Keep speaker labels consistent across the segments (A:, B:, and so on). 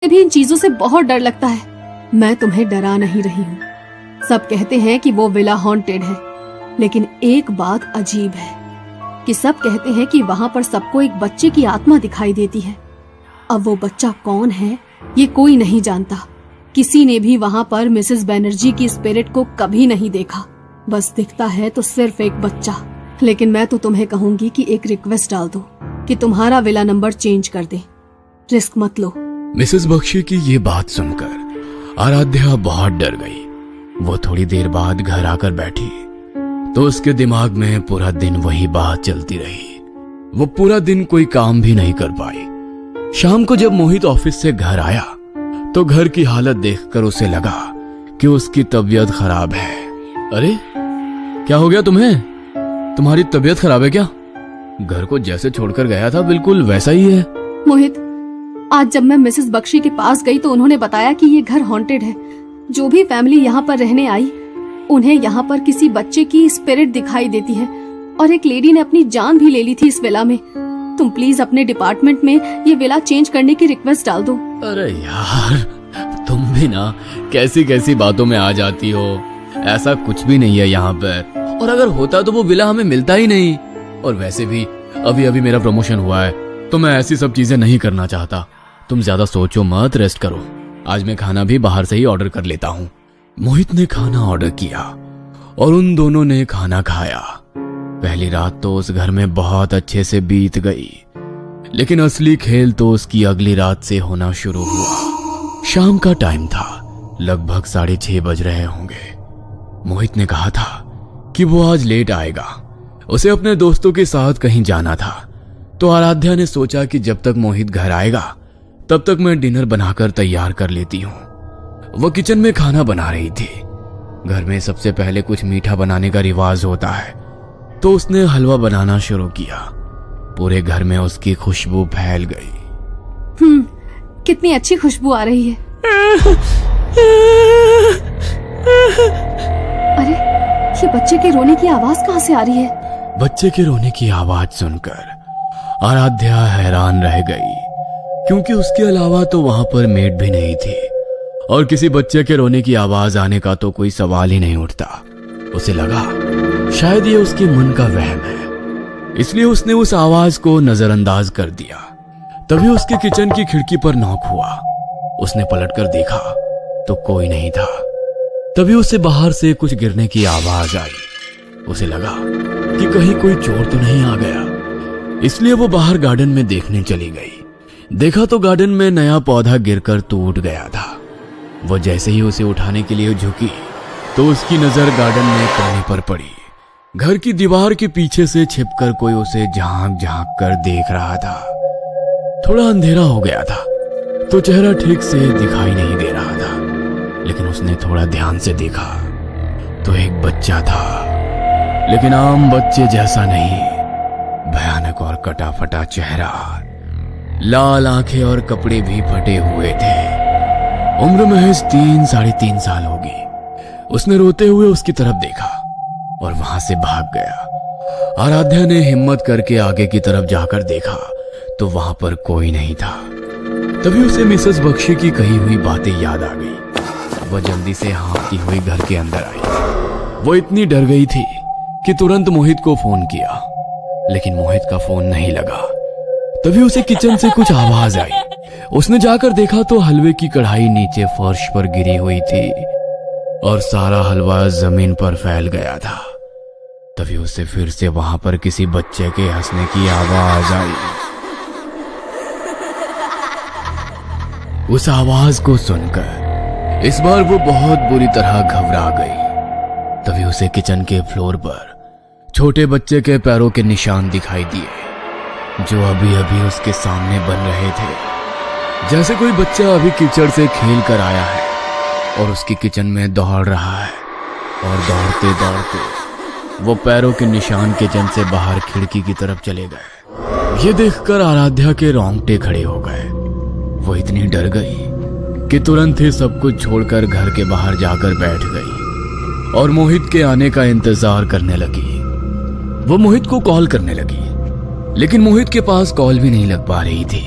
A: भी इन चीजों से बहुत डर लगता है। मैं तुम्हें डरा नहीं रही हूँ। सब कहते हैं कि वो विला हॉन्टेड है, लेकिन एक बात अजीब है कि सब कहते हैं कि वहाँ पर सबको एक बच्चे की आत्मा दिखाई देती है। अब वो बच्चा कौन है ये कोई नहीं जानता। किसी ने भी वहाँ पर मिसेस बैनर्जी की स्पिरिट को कभी नहीं देखा। बस दिखता है तो सिर्फ एक बच्चा। लेकिन मैं तो तुम्हें कहूंगी कि एक रिक्वेस्ट डाल दो कि तुम्हारा विला नंबर चेंज कर दे। रिस्क मत लो।
B: मिसेस बख्शी की ये बात सुनकर आराध्या बहुत डर गई। वो थोड़ी देर बाद घर आकर बैठी तो उसके दिमाग में पूरा दिन वही बात चलती रही। वो पूरा दिन कोई काम भी नहीं कर पाई। शाम को जब मोहित ऑफिस से घर आया तो घर की हालत देखकर उसे लगा कि उसकी तबीयत खराब है। अरे क्या हो गया तुम्हें? तुम्हारी तबीयत खराब है क्या? घर को जैसे छोड़कर गया था बिल्कुल वैसा ही है।
A: मोहित, आज जब मैं मिसेस बख्शी के पास गई तो उन्होंने बताया कि ये घर हॉन्टेड है। जो भी फैमिली यहाँ पर रहने आई उन्हें यहाँ पर किसी बच्चे की स्पिरिट दिखाई देती है और एक लेडी ने अपनी जान भी ले ली थी इस विला में। तुम प्लीज अपने डिपार्टमेंट में ये विला चेंज करने की रिक्वेस्ट डाल दो।
B: अरे यार, तुम भी ना कैसी कैसी बातों में आ जाती हो। ऐसा कुछ भी नहीं है यहाँ पर, और अगर होता तो वो विला हमें मिलता ही नहीं। और वैसे भी अभी अभी मेरा प्रमोशन हुआ है तो मैं ऐसी सब चीजें नहीं करना चाहता। तुम ज्यादा सोचो मत, रेस्ट करो। आज मैं खाना भी बाहर से ही ऑर्डर कर लेता हूँ। मोहित ने खाना ऑर्डर किया और उन दोनों ने खाना खाया। पहली रात तो उस घर में बहुत अच्छे से बीत गई, लेकिन असली खेल तो उसकी अगली रात से होना शुरू हुआ। शाम का टाइम था, लगभग 6:30 बज रहे होंगे। मोहित ने कहा था कि वो आज लेट आएगा। उसे अपने दोस्तों के साथ कहीं जाना था। तो आराध्या ने सोचा कि जब तक मोहित घर आएगा तब तक मैं डिनर बनाकर तैयार कर लेती हूँ। वो किचन में खाना बना रही थी। घर में सबसे पहले कुछ मीठा बनाने का रिवाज होता है, तो उसने हलवा बनाना शुरू किया। पूरे घर में उसकी खुशबू फैल गई।
A: कितनी अच्छी खुशबू आ रही है। अरे, ये बच्चे के रोने की आवाज कहाँ से आ रही है?
B: बच्चे के रोने की आवाज सुनकर आराध्या हैरान रह गई, क्योंकि उसके अलावा तो वहां पर मेड भी नहीं थी और किसी बच्चे के रोने की आवाज आने का तो कोई सवाल ही नहीं उठता। उसे लगा शायद ये उसके मन का वहम है, इसलिए उसने उस आवाज को नजरअंदाज कर दिया। तभी उसके किचन की खिड़की पर नॉक हुआ। उसने पलटकर देखा तो कोई नहीं था। तभी उसे बाहर से कुछ गिरने की आवाज आई। उसे लगा कि कहीं कोई चोर तो नहीं आ गया, इसलिए वो बाहर गार्डन में देखने चली गई। देखा तो गार्डन में नया पौधा गिरकर टूट गया था। वो जैसे ही उसे उठाने के लिए झुकी तो उसकी नजर गार्डन में कोने पर पड़ी। घर की दीवार के पीछे से छिपकर कोई उसे झांक झांक कर देख रहा था। थोड़ा अंधेरा हो गया था तो चेहरा ठीक से दिखाई नहीं दे रहा था, लेकिन उसने थोड़ा ध्यान से देखा तो एक बच्चा था, लेकिन आम बच्चे जैसा नहीं। भयानक और कटा फटा चेहरा, लाल आंखें और कपड़े भी फटे हुए थे। उम्र महज 3-3.5 साल होगी। उसने रोते हुए उसकी तरफ देखा और वहां से भाग गया। आराध्या ने हिम्मत करके आगे की तरफ जाकर देखा तो वहां पर कोई नहीं था। तभी उसे मिसेस बख्शी की कही हुई बातें याद आ गई। वह जल्दी से हाँफती हुई घर के अंदर आई। वो इतनी डर गई थी कि तुरंत मोहित को फोन किया, लेकिन मोहित का फोन नहीं लगा। तभी उसे किचन से कुछ आवाज आई। उसने जाकर देखा तो हलवे की कढ़ाई नीचे फर्श पर गिरी हुई थी और सारा हलवा जमीन पर फैल गया था। तभी उसे फिर से वहां पर किसी बच्चे के हंसने की आवाज आई। उस आवाज को सुनकर इस बार वो बहुत बुरी तरह घबरा गई। तभी उसे किचन के फ्लोर पर छोटे बच्चे के पैरों के निशान दिखाई दिए, जो अभी अभी उसके सामने बन रहे थे। जैसे कोई बच्चा अभी कीचड़ से खेल कर आया है और उसकी किचन में दौड़ रहा है, और दौड़ते दौड़ते वो पैरों के निशान किचन से बाहर खिड़की की तरफ चले गए। ये देखकर आराध्या के रोंगटे खड़े हो गए। वो इतनी डर गई कि तुरंत ही सब कुछ छोड़कर घर के बाहर जाकर बैठ गई और मोहित के आने का इंतजार करने लगी। वो मोहित को कॉल करने लगी, लेकिन मोहित के पास कॉल भी नहीं लग पा रही थी।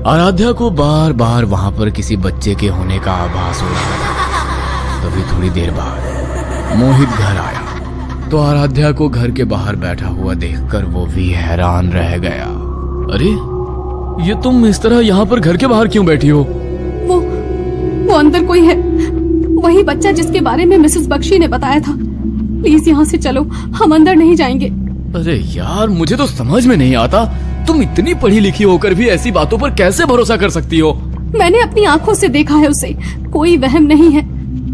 B: आराध्या को बार बार वहां पर किसी बच्चे के होने का आभास हो रहा था। तभी थोड़ी देर बाद मोहित घर आया तो आराध्या को घर के बाहर बैठा हुआ देखकर वो भी हैरान रह गया। अरे ये तुम इस तरह यहाँ पर घर के बाहर क्यों बैठी हो?
A: वो अंदर कोई है, वही बच्चा जिसके बारे में मिसेस बख्शी ने बताया था। प्लीज यहाँ से चलो, हम अंदर नहीं जाएंगे।
B: अरे यार, मुझे तो समझ में नहीं आता, तुम इतनी पढ़ी लिखी होकर भी ऐसी बातों पर कैसे भरोसा कर सकती हो?
A: मैंने अपनी आंखों से देखा है उसे, कोई वहम नहीं है।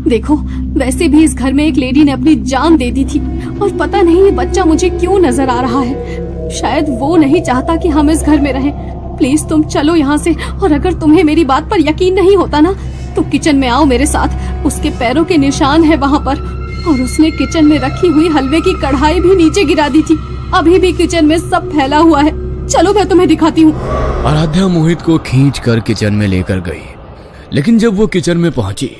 A: देखो, वैसे भी इस घर में एक लेडी ने अपनी जान दे दी थी और पता नहीं ये बच्चा मुझे क्यों नजर आ रहा है। शायद वो नहीं चाहता कि हम इस घर में रहें। प्लीज तुम चलो यहाँ से, और अगर तुम्हें मेरी बात पर यकीन नहीं होता ना तो किचन में आओ मेरे साथ। उसके पैरों के निशान है वहाँ पर, और उसने किचन में रखी हुई हलवे की कढ़ाई भी नीचे गिरा दी थी। अभी भी किचन में सब फैला हुआ है। चलो मैं तुम्हें दिखाती हूँ।
B: आराध्या मोहित को खींच कर किचन में लेकर गई, लेकिन जब वो किचन में पहुंची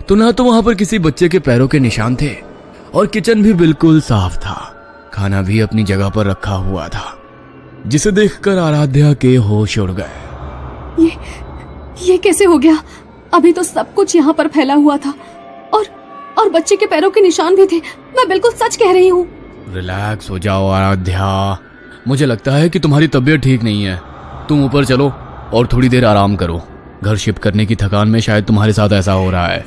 B: तो ना तो वहां पर किसी बच्चे के पैरों के निशान थे और किचन भी बिल्कुल साफ था। खाना भी अपनी जगह पर रखा हुआ था, जिसे देखकर आराध्या के होश उड़ गए।
A: ये कैसे हो गया? अभी तो सब कुछ यहाँ पर फैला हुआ था और बच्चे के पैरों के निशान भी थे। मैं बिल्कुल सच कह रही हूँ।
B: रिलैक्स हो जाओ आराध्या, मुझे लगता है कि तुम्हारी तबीयत ठीक नहीं है। तुम ऊपर चलो और थोड़ी देर आराम करो। घर शिफ्ट करने की थकान में शायद तुम्हारे साथ ऐसा हो रहा है।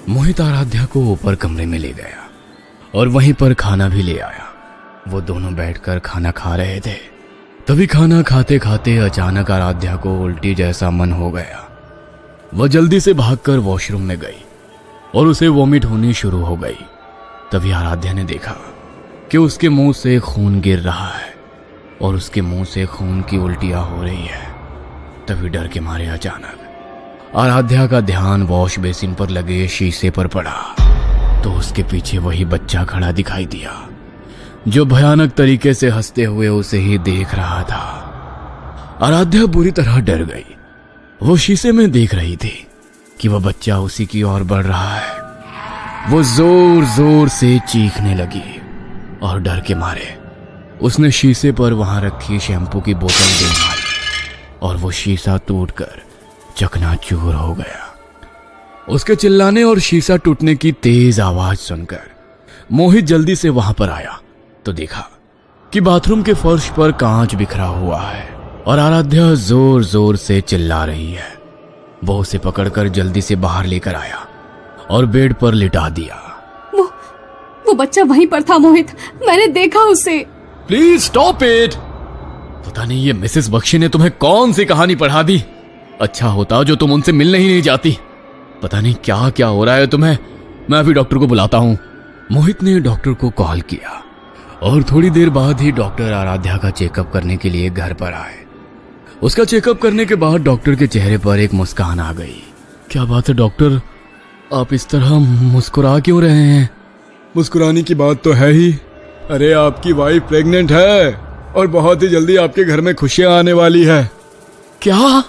B: मोहित आराध्या को ऊपर कमरे में ले गया और वहीं पर खाना भी ले आया। वो दोनों बैठकर खाना खा रहे थे। तभी खाना खाते खाते अचानक आराध्या को उल्टी जैसा मन हो गया। वह जल्दी से भागकर वॉशरूम में गई और उसे वॉमिट होनी शुरू हो गई। तभी आराध्या ने देखा कि उसके मुंह से खून गिर रहा है और उसके मुंह से खून की उल्टियां हो रही है। तभी डर के मारे अचानक आराध्या का ध्यान वॉश बेसिन पर लगे शीशे पर पड़ा तो उसके पीछे वही बच्चा खड़ा दिखाई दिया, जो भयानक तरीके से हंसते हुए उसे ही देख रहा था। आराध्या बुरी तरह डर गई। वो शीशे में देख रही थी कि वह बच्चा उसी की ओर बढ़ रहा है। वो जोर जोर से चीखने लगी और डर के मारे उसने शीशे पर वहां रखी शैम्पू की बोतल दे मारी और वो शीशा टूटकर चकनाचूर हो गया। उसके चिल्लाने और शीशा टूटने की तेज आवाज सुनकर मोहित जल्दी से वहां पर आया तो देखा कि बाथरूम के फर्श पर कांच बिखरा हुआ है और आराध्या जोर जोर से चिल्ला रही है। वो उसे पकड़कर जल्दी से बाहर लेकर आया और बेड पर लिटा दिया।
A: वो बच्चा वहीं पर था मोहित, मैंने देखा उसे।
B: Please stop it. पता नहीं ये मिसेस बख्शी ने तुम्हें कौन सी कहानी पढ़ा दी। अच्छा होता जो तुम उनसे मिलने ही नहीं जाती। पता नहीं क्या क्या हो रहा है तुम्हें। मैं अभी डॉक्टर को बुलाता हूँ। मोहित ने डॉक्टर को कॉल किया और थोड़ी देर बाद ही डॉक्टर आराध्या का चेकअप करने के लिए घर पर आए। उसका चेकअप करने के बाद डॉक्टर के चेहरे पर एक मुस्कान आ गई। क्या बात है डॉक्टर, आप इस तरह मुस्कुरा क्यों रहे हैं?
C: मुस्कुराने की बात तो है ही। अरे आपकी वाइफ प्रेग्नेंट है और बहुत ही जल्दी आपके घर में खुशियां आने वाली है।
B: क्या?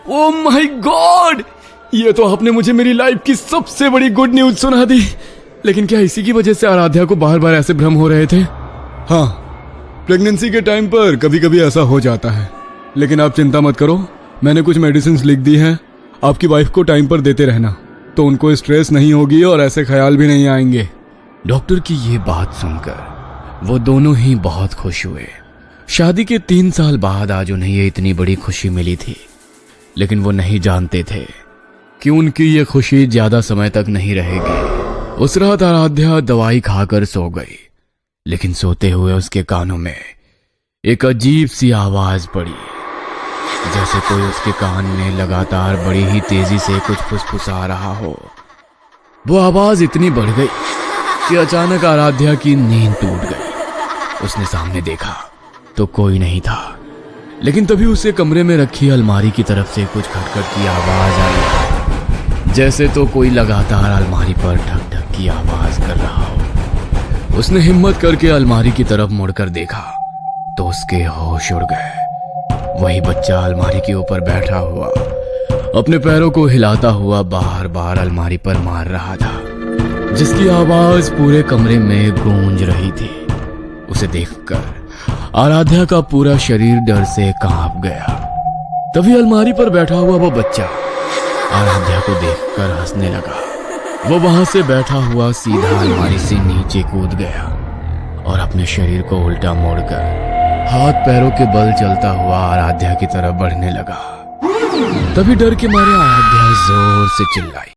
B: ओ माय गॉड, ये तो आपने मुझे मेरी लाइफ की सबसे बड़ी गुड न्यूज सुना दी। लेकिन क्या इसी की वजह से आराध्या को बार बार ऐसे भ्रम हो रहे थे?
C: हाँ, प्रेगनेंसी के टाइम पर कभी कभी ऐसा हो जाता है, लेकिन आप चिंता मत करो। मैंने कुछ मेडिसिन लिख दी हैं, आपकी वाइफ को टाइम पर देते रहना तो उनको स्ट्रेस नहीं होगी और ऐसे ख्याल भी नहीं आएंगे।
B: डॉक्टर की ये बात सुनकर वो दोनों ही बहुत खुश हुए। शादी के 3 साल बाद आज उन्हें ये इतनी बड़ी खुशी मिली थी, लेकिन वो नहीं जानते थे कि उनकी ये खुशी ज्यादा समय तक नहीं रहेगी। उस रात आराध्या दवाई खाकर सो गई, लेकिन सोते हुए उसके कानों में एक अजीब सी आवाज पड़ी, जैसे कोई उसके कान में लगातार बड़ी ही तेजी से कुछ फुसफुसा रहा हो। वो आवाज इतनी बढ़ गई कि अचानक आराध्या की नींद टूट गई। उसने सामने देखा तो कोई नहीं था, लेकिन तभी उसे कमरे में रखी अलमारी की तरफ से कुछ खटखट की आवाज आई, जैसे तो कोई लगातार अलमारी पर ठक ठक की आवाज कर रहा हो। उसने हिम्मत करके अलमारी की तरफ मुड़कर देखा तो उसके होश उड़ गए। वही बच्चा अलमारी के ऊपर बैठा हुआ अपने पैरों को हिलाता हुआ बार बार अलमारी पर मार रहा था, जिसकी आवाज पूरे कमरे में गूंज रही थी। उसे देखकर आराध्या का पूरा शरीर डर से कांप गया। तभी अलमारी पर बैठा हुआ वो बच्चा आराध्या को देखकर हंसने लगा। वो वहां से बैठा हुआ सीधा अलमारी से नीचे कूद गया और अपने शरीर को उल्टा मोड़कर हाथ पैरों के बल चलता हुआ आराध्या की तरफ बढ़ने लगा। तभी डर के मारे आराध्या जोर से चिल्लाई।